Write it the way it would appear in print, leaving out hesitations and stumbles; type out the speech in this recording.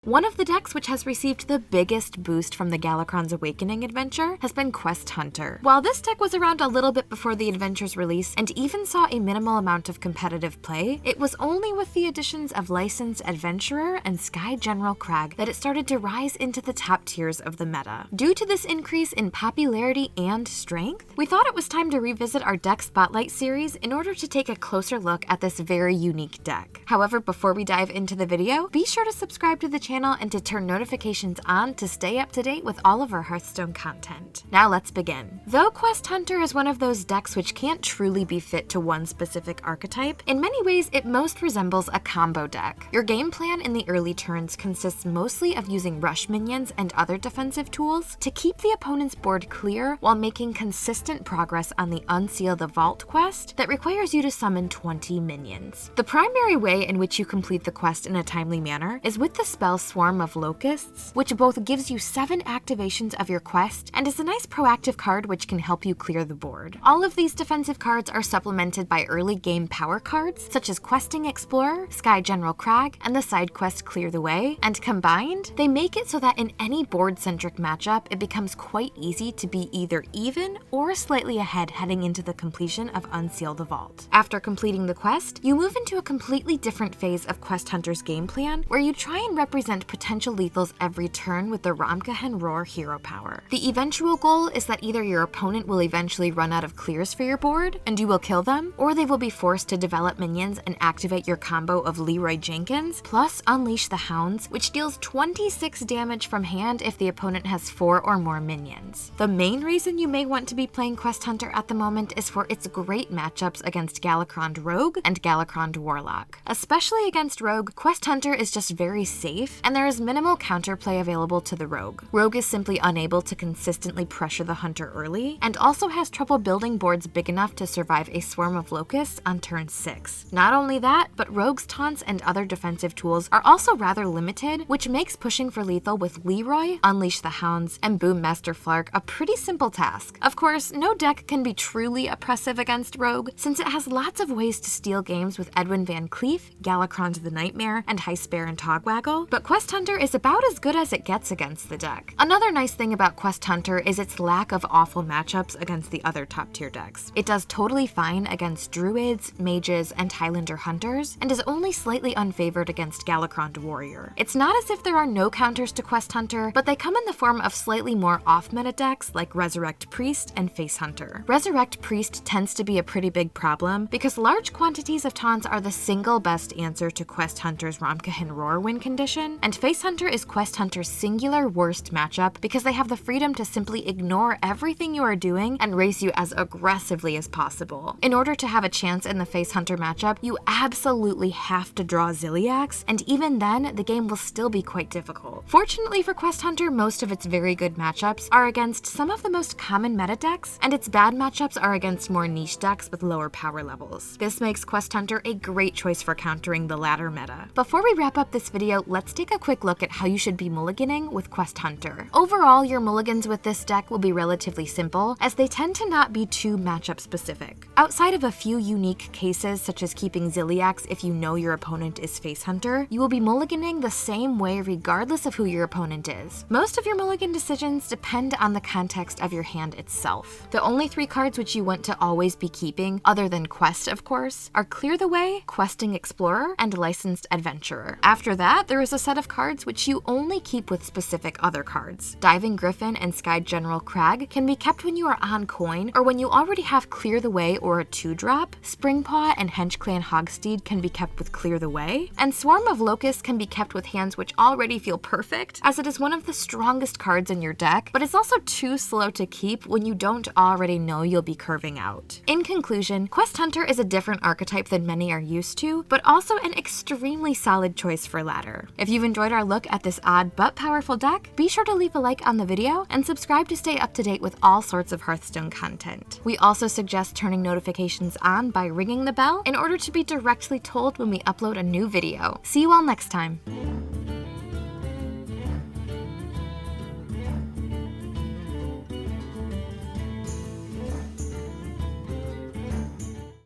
One of the decks which has received the biggest boost from the Galakrond's Awakening adventure has been Quest Hunter. While this deck was around a little bit before the adventure's release and even saw a minimal amount of competitive play, it was only with the additions of Licensed Adventurer and Sky General Crag that it started to rise into the top tiers of the meta. Due to this increase in popularity and strength, we thought it was time to revisit our deck spotlight series in order to take a closer look at this very unique deck. However, before we dive into the video, be sure to subscribe to the channel and to turn notifications on to stay up to date with all of our Hearthstone content. Now let's begin. Though Quest Hunter is one of those decks which can't truly be fit to one specific archetype, in many ways it most resembles a combo deck. Your game plan in the early turns consists mostly of using rush minions and other defensive tools to keep the opponent's board clear while making consistent progress on the Unseal the Vault quest that requires you to summon 20 minions. The primary way in which you complete the quest in a timely manner is with the spell Swarm of Locusts, which both gives you 7 activations of your quest and is a nice proactive card which can help you clear the board. All of these defensive cards are supplemented by early game power cards such as Questing Explorer, Sky General Crag, and the side quest Clear the Way, and combined, they make it so that in any board-centric matchup, it becomes quite easy to be either even or slightly ahead heading into the completion of Unseal the Vault. After completing the quest, you move into a completely different phase of Quest Hunter's game plan where you try and represent potential lethals every turn with the Ramkahan Roar hero power. The eventual goal is that either your opponent will eventually run out of clears for your board, and you will kill them, or they will be forced to develop minions and activate your combo of Leroy Jenkins, plus Unleash the Hounds, which deals 26 damage from hand if the opponent has 4 or more minions. The main reason you may want to be playing Quest Hunter at the moment is for its great matchups against Galakrond Rogue and Galakrond Warlock. Especially against Rogue, Quest Hunter is just very safe, and there is minimal counterplay available to the Rogue. Rogue is simply unable to consistently pressure the Hunter early, and also has trouble building boards big enough to survive a Swarm of Locusts on turn 6. Not only that, but Rogue's taunts and other defensive tools are also rather limited, which makes pushing for lethal with Leroy, Unleash the Hounds, and Boom Master Flark a pretty simple task. Of course, no deck can be truly oppressive against Rogue, since it has lots of ways to steal games with Edwin Van Cleef, Galakrond the Nightmare, and High Spare and Togwaggle, but Quest Hunter is about as good as it gets against the deck. Another nice thing about Quest Hunter is its lack of awful matchups against the other top tier decks. It does totally fine against Druids, Mages, and Highlander Hunters, and is only slightly unfavored against Galakrond Warrior. It's not as if there are no counters to Quest Hunter, but they come in the form of slightly more off-meta decks like Resurrect Priest and Face Hunter. Resurrect Priest tends to be a pretty big problem because large quantities of taunts are the single best answer to Quest Hunter's Ramkahan Roar win condition, and Face Hunter is Quest Hunter's singular worst matchup because they have the freedom to simply ignore everything you are doing and race you as aggressively as possible. In order to have a chance in the Face Hunter matchup, you absolutely have to draw Ziliax, and even then, the game will still be quite difficult. Fortunately for Quest Hunter, most of its very good matchups are against some of the most common meta decks, and its bad matchups are against more niche decks with lower power levels. This makes Quest Hunter a great choice for countering the latter meta. Before we wrap up this video, let's take a quick look at how you should be mulliganing with Quest Hunter. Overall, your mulligans with this deck will be relatively simple, as they tend to not be too matchup specific. Outside of a few unique cases, such as keeping Ziliax if you know your opponent is Face Hunter, you will be mulliganing the same way regardless of who your opponent is. Most of your mulligan decisions depend on the context of your hand itself. The only 3 cards which you want to always be keeping, other than Quest of course, are Clear the Way, Questing Explorer, and Licensed Adventurer. After that, there is a set of cards which you only keep with specific other cards. Diving Griffin and Sky General Crag can be kept when you are on coin or when you already have Clear the Way or a 2-drop. Springpaw and Henchclan Hogsteed can be kept with Clear the Way, and Swarm of Locusts can be kept with hands which already feel perfect, as it is one of the strongest cards in your deck, but it's also too slow to keep when you don't already know you'll be curving out. In conclusion, Quest Hunter is a different archetype than many are used to, but also an extremely solid choice for ladder. If you've enjoyed our look at this odd but powerful deck, be sure to leave a like on the video and subscribe to stay up to date with all sorts of Hearthstone content. We also suggest turning notifications on by ringing the bell in order to be directly told when we upload a new video. See you all next time!